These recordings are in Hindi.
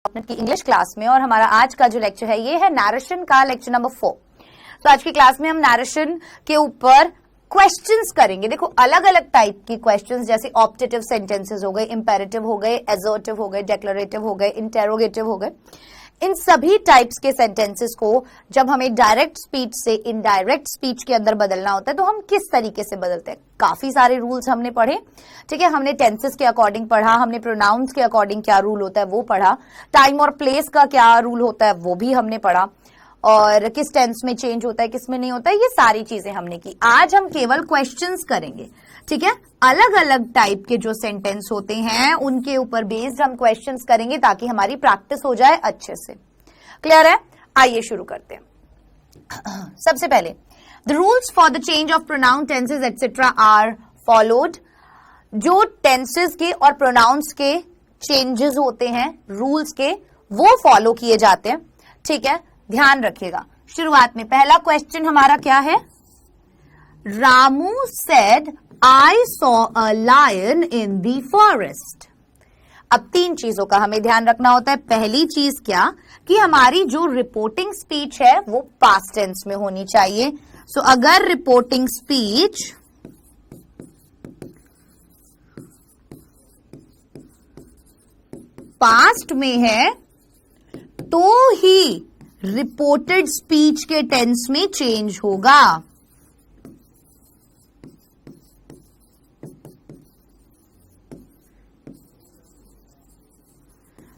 की इंग्लिश क्लास में। और हमारा आज का जो लेक्चर है ये है नैरेशन का लेक्चर नंबर 4। तो आज की क्लास में हम नैरेशन के ऊपर क्वेश्चंस करेंगे। देखो अलग अलग टाइप की क्वेश्चंस, जैसे ऑप्टेटिव सेंटेंसेस हो गए, इंपेरेटिव हो गए, एसर्टिव हो गए, डिक्लेरेटिव हो गए, इंटेरोगेटिव हो गए। इन सभी टाइप्स के सेंटेंसेस को जब हमें डायरेक्ट स्पीच से इनडायरेक्ट स्पीच के अंदर बदलना होता है तो हम किस तरीके से बदलते हैं। काफी सारे रूल्स हमने पढ़े, ठीक है। हमने टेंसेस के अकॉर्डिंग पढ़ा, हमने प्रोनाउंस के अकॉर्डिंग क्या रूल होता है वो पढ़ा, टाइम और प्लेस का क्या रूल होता है वो भी हमने पढ़ा, और किस टेंस में चेंज होता है किस में नहीं होता है, ये सारी चीजें हमने की। आज हम केवल क्वेश्चंस करेंगे, ठीक है। अलग अलग टाइप के जो सेंटेंस होते हैं उनके ऊपर बेस्ड हम क्वेश्चंस करेंगे ताकि हमारी प्रैक्टिस हो जाए अच्छे से। क्लियर है? आइए शुरू करते हैं। सबसे पहले the rules for the change of pronoun tenses etcetera are followed. जो टेंसेज के और प्रोनाउंस के चेंजेस होते हैं रूल्स के, वो फॉलो किए जाते हैं, ठीक है। ध्यान रखिएगा। शुरुआत में पहला क्वेश्चन हमारा क्या है? Ramu said I saw a lion in the forest. अब तीन चीजों का हमें ध्यान रखना होता है। पहली चीज क्या कि हमारी जो रिपोर्टिंग स्पीच है वो पास्ट टेंस में होनी चाहिए। सो अगर रिपोर्टिंग स्पीच पास्ट में है तो ही रिपोर्टेड स्पीच के टेंस में चेंज होगा।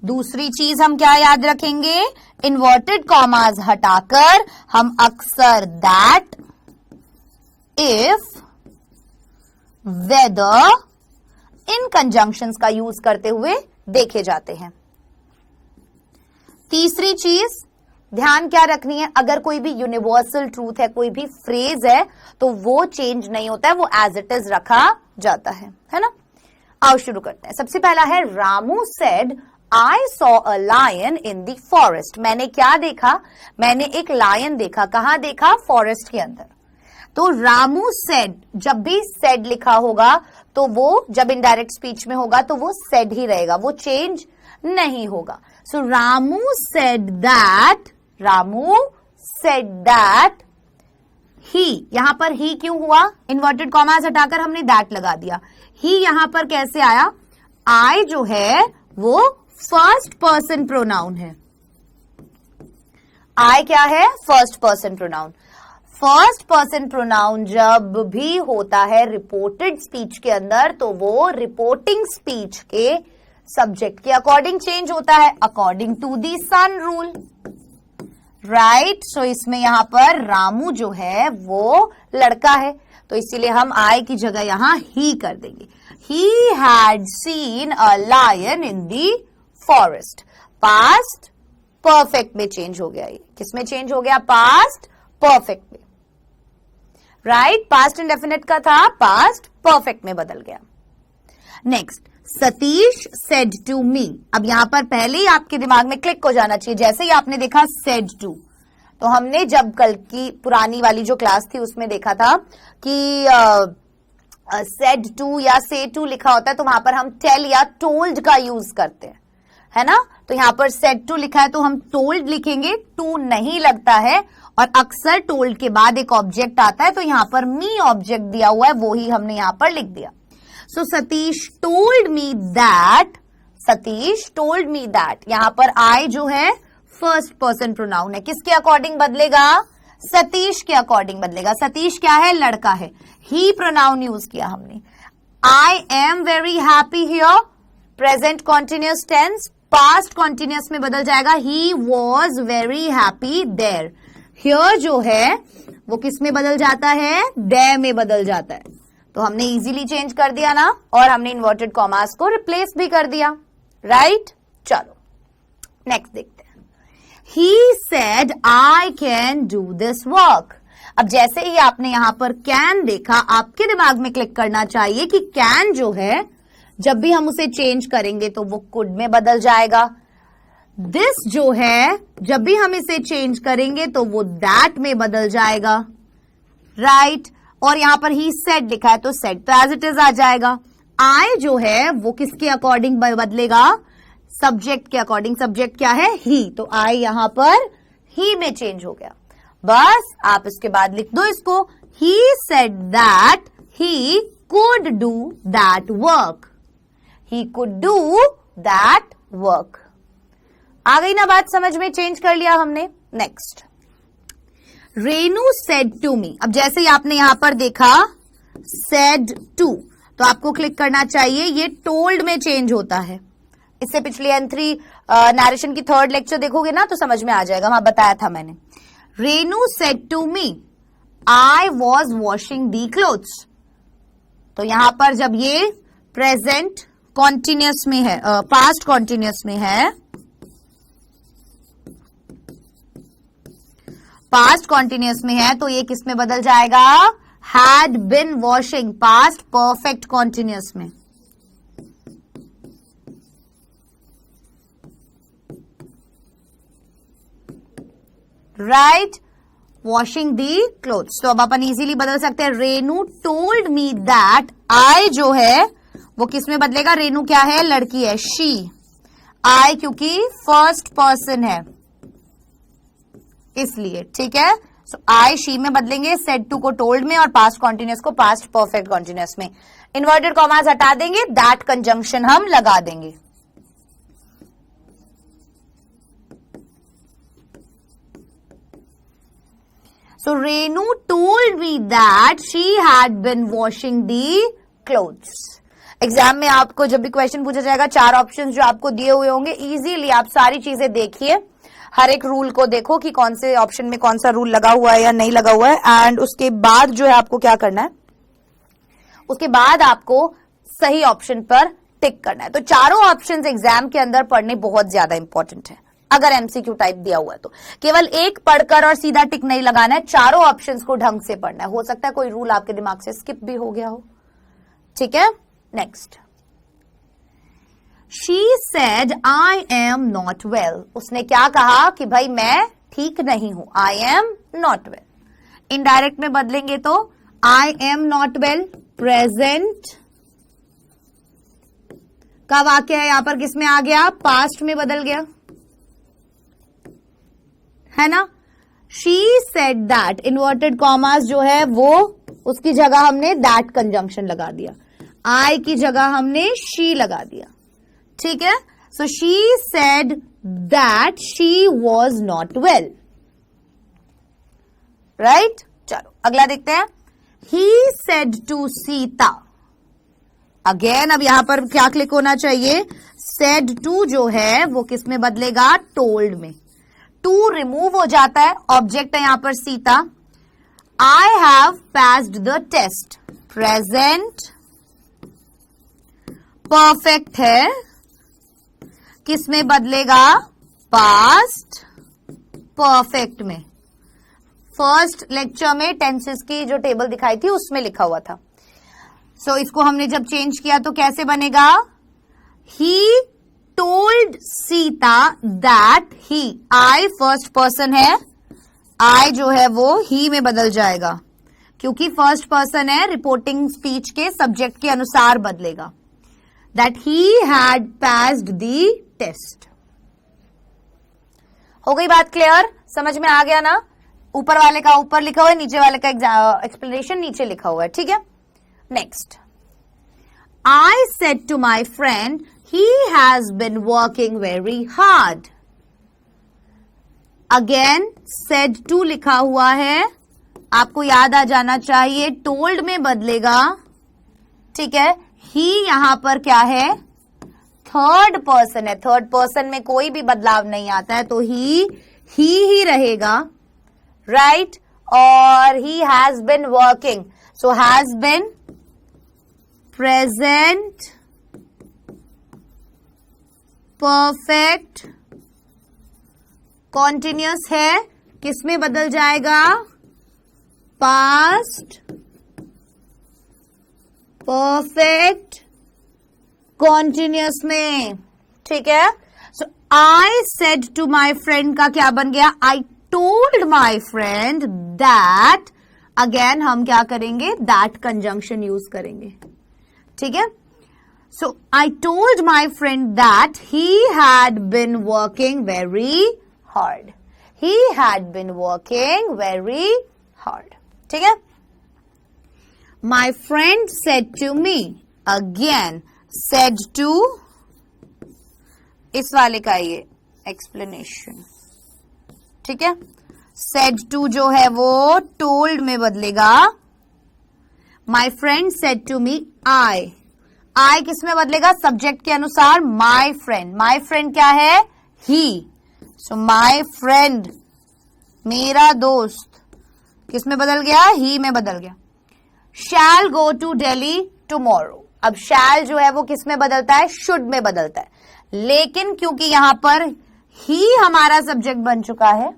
दूसरी चीज हम क्या याद रखेंगे? इन्वर्टेड कॉमास हटाकर हम अक्सर दैट, इफ, वेदर इन कंजंक्शंस का यूज करते हुए देखे जाते हैं। तीसरी चीज ध्यान क्या रखनी है? अगर कोई भी यूनिवर्सल ट्रूथ है, कोई भी फ्रेज है, तो वो चेंज नहीं होता है, वो एज इट इज रखा जाता है ना। आओ शुरू करते हैं। सबसे पहला है Ramu said I saw a lion in the forest. मैंने क्या देखा? मैंने एक लायन देखा। कहां देखा? फॉरेस्ट के अंदर। तो रामू सेड, जब भी सेड लिखा होगा तो वो जब इनडायरेक्ट स्पीच में होगा तो वो सेड ही रहेगा, वो चेंज नहीं होगा। So Ramu said that, Ramu said that he, यहां पर ही क्यों हुआ? इन्वर्टेड कॉमास हटाकर हमने दैट लगा दिया। ही यहां पर कैसे आया? आई जो है वो फर्स्ट पर्सन प्रोनाउन है। आई क्या है? First person pronoun. First person pronoun जब भी होता है रिपोर्टेड स्पीच के अंदर तो वो रिपोर्टिंग स्पीच के सब्जेक्ट के अकॉर्डिंग चेंज होता है, according to the sun rule, right. So इसमें यहां पर रामू जो है वो लड़का है, तो इसीलिए हम आई की जगह यहां ही कर देंगे। He had seen a lion in the forest. Past perfect में चेंज हो गया। ये किस में चेंज हो गया? पास्ट परफेक्ट में, राइट। पास्ट इंडेफिनिट का था, पास्ट परफेक्ट में बदल गया। Next, Satish said to me. अब यहां पर पहले ही आपके दिमाग में क्लिक हो जाना चाहिए। जैसे ही आपने देखा सेड टू, तो हमने जब कल की पुरानी वाली जो क्लास थी उसमें देखा था कि सेड टू या से टू लिखा होता है तो वहां पर हम टेल या टोल्ड का यूज करते हैं, है ना। तो यहां पर सेड टू लिखा है तो हम टोल्ड लिखेंगे, टू नहीं लगता है। और अक्सर टोल्ड के बाद एक ऑब्जेक्ट आता है तो यहां पर मी ऑब्जेक्ट दिया हुआ है, वो ही हमने यहां पर लिख दिया। So Satish told me that, Satish told me that. यहां पर आई जो है फर्स्ट पर्सन प्रोनाउन है, किसके अकॉर्डिंग बदलेगा? सतीश के अकॉर्डिंग बदलेगा। सतीश क्या है? लड़का है। ही प्रोनाउन यूज किया हमने। I am very happy here, present continuous tense, past continuous में बदल जाएगा। He was very happy there. Here जो है वो किस में बदल जाता है? देयर में बदल जाता है। तो हमने इजीली चेंज कर दिया ना, और हमने इन्वर्टेड कॉमास को रिप्लेस भी कर दिया, राइट। चलो नेक्स्ट देखते हैं। He said I can do this work. अब जैसे ही आपने यहां पर कैन देखा, आपके दिमाग में क्लिक करना चाहिए कि कैन जो है जब भी हम उसे चेंज करेंगे तो वो कुड में बदल जाएगा। दिस जो है जब भी हम इसे चेंज करेंगे तो वो दैट में बदल जाएगा, राइट। और यहां पर ही सेड लिखा है तो सेड तो एज इट इज आ जाएगा। आई जो है वो किसके अकॉर्डिंग बदलेगा? सब्जेक्ट के अकॉर्डिंग। सब्जेक्ट क्या है? ही, तो आई यहां पर ही में चेंज हो गया। बस आप इसके बाद लिख दो इसको, he said that he could do that work. He could do that work. आ गई ना बात समझ में? चेंज कर लिया हमने। Next, Renu said to me. अब जैसे ही आपने यहां पर देखा सेड टू, तो आपको क्लिक करना चाहिए, ये टोल्ड में चेंज होता है। इससे पिछली N3 नरेशन की 3rd लेक्चर देखोगे ना तो समझ में आ जाएगा, वहां बताया था मैंने। Renu said to me I was washing the clothes. तो यहां पर जब ये प्रेजेंट कॉन्टिन्यूअस में है, पास्ट कॉन्टिन्यूअस में है, पास्ट कॉन्टिन्यूअस में है, तो ये किस में बदल जाएगा? Had been washing, past perfect continuous में। Right, washing the clothes. तो अब अपन इजीली बदल सकते हैं, रेनू टोल्ड मी दैट। आई जो है वो किस में बदलेगा? रेनू क्या है? लड़की है, शी। आई क्योंकि फर्स्ट पर्सन है इसलिए, ठीक है। सो आई शी में बदलेंगे, सेड टू को टोल्ड में, और पास्ट कॉन्टिन्यूअस को पास्ट परफेक्ट कॉन्टिन्यूअस में। इन्वर्टेड कॉमास हटा देंगे, दैट कंजंक्शन हम लगा देंगे। So Renu told me that she had been washing the clothes. Exam में आपको जब भी क्वेश्चन पूछा जाएगा, 4 ऑप्शंस जो आपको दिए हुए होंगे, इजीली आप सारी चीजें देखिए, हर एक रूल को देखो कि कौन से ऑप्शन में कौन सा रूल लगा हुआ है या नहीं लगा हुआ है, एंड उसके बाद जो है आपको क्या करना है, उसके बाद आपको सही ऑप्शन पर टिक करना है। तो चारों ऑप्शंस एग्जाम के अंदर पढ़ने बहुत ज्यादा इंपॉर्टेंट है। अगर एमसीक्यू टाइप दिया हुआ है तो केवल एक पढ़कर और सीधा टिक नहीं लगाना है, चारों ऑप्शंस को ढंग से पढ़ना है। हो सकता है कोई रूल आपके दिमाग से स्किप भी हो गया हो, ठीक है। Next, she said I am not well. उसने क्या कहा कि भाई मैं ठीक नहीं हूं, I am not well. Indirect में बदलेंगे तो I am not well present का वाक्य है, यहां पर किस में आ गया? पास्ट में बदल गया, है ना। She said that, inverted commas जो है वो उसकी जगह हमने दैट कंजंक्शन लगा दिया, आई की जगह हमने शी लगा दिया, ठीक है। So she said that she was not well, right. चलो अगला देखते हैं, he said to Sita. Again अब यहां पर क्या क्लिक होना चाहिए? सेड टू जो है वो किस में बदलेगा? टोल्ड में। टू रिमूव हो जाता है, ऑब्जेक्ट है यहां पर Sita. I have passed the test, present perfect है, किस में बदलेगा? पास्ट परफेक्ट में। फर्स्ट लेक्चर में टेंसेस की जो टेबल दिखाई थी उसमें लिखा हुआ था। सो इसको हमने जब चेंज किया तो कैसे बनेगा? He told Sita that he, I first person है, आई जो है वो ही में बदल जाएगा क्योंकि फर्स्ट पर्सन है, रिपोर्टिंग स्पीच के सब्जेक्ट के अनुसार बदलेगा। That he had passed the test. हो गई बात क्लियर? समझ में आ गया ना? ऊपर वाले का ऊपर लिखा हुआ है, नीचे वाले का एक्सप्लेनेशन नीचे लिखा हुआ है, ठीक है। Next, I said to my friend he has been working very hard. Again said to लिखा हुआ है, आपको याद आ जाना चाहिए, told में बदलेगा, ठीक है। he यहां पर क्या है? थर्ड पर्सन है, थर्ड पर्सन में कोई भी बदलाव नहीं आता है, तो ही रहेगा, राइट। और he has been working, so has been present perfect continuous है, किस में बदल जाएगा? पास्ट परफेक्ट कॉन्टिन्यूअस में, ठीक है। So I said to my friend का क्या बन गया? I told my friend that. Again हम क्या करेंगे? दैट कंजंक्शन यूज करेंगे, ठीक है। So I told my friend that he had been working very hard. He had been working very hard. ठीक है? My friend said to me. Again, said to, इस वाले का ये explanation. ठीक है? Said to जो है वो told में बदलेगा. My friend said to me, I किस में बदलेगा? सब्जेक्ट के अनुसार my friend. My friend क्या है? He. So my friend, मेरा दोस्त, किस में बदल गया? He में बदल गया. Shall go to Delhi tomorrow. अब shall जो है वो किस में बदलता है? should में बदलता है. लेकिन क्योंकि यहां पर he हमारा सब्जेक्ट बन चुका है,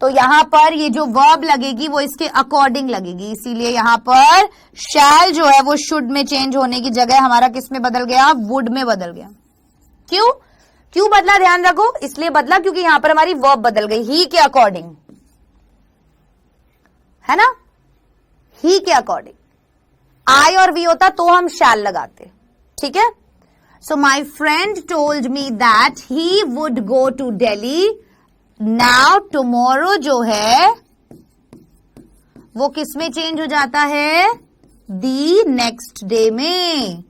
तो यहां पर ये जो वर्ब लगेगी वो इसके अकॉर्डिंग लगेगी, इसीलिए यहां पर शैल जो है वो शुड में चेंज होने की जगह हमारा किस में बदल गया? वुड में बदल गया. क्यों बदला? ध्यान रखो, इसलिए बदला क्योंकि यहां पर हमारी वर्ब बदल गई ही के अकॉर्डिंग, है ना? ही के अकॉर्डिंग. आई और वी होता तो हम शैल लगाते. ठीक है? So my friend told me that he would go to Delhi. Now tomorrow जो है वो किस में चेंज हो जाता है? दी नेक्स्ट डे में.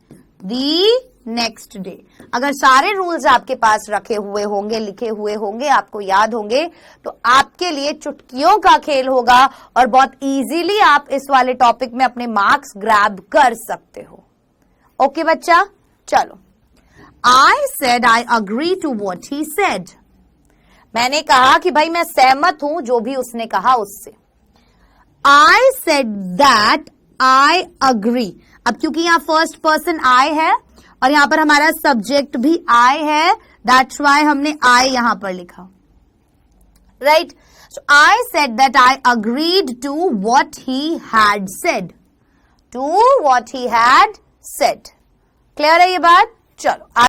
दी नेक्स्ट डे. अगर सारे रूल्स आपके पास रखे हुए होंगे, लिखे हुए होंगे, आपको याद होंगे, तो आपके लिए चुटकियों का खेल होगा और बहुत इजीली आप इस वाले टॉपिक में अपने मार्क्स ग्रैब कर सकते हो. ओके बच्चा, चलो. I said I agree to what he said. मैंने कहा कि भाई मैं सहमत हूं जो भी उसने कहा उससे. I said that I agree. अब क्योंकि यहां फर्स्ट पर्सन I है और यहां पर हमारा सब्जेक्ट भी I है, that's why हमने I यहां पर लिखा. Right? So I said that I agreed to what he had said. To what he had said. Clear है ये बात? चलो.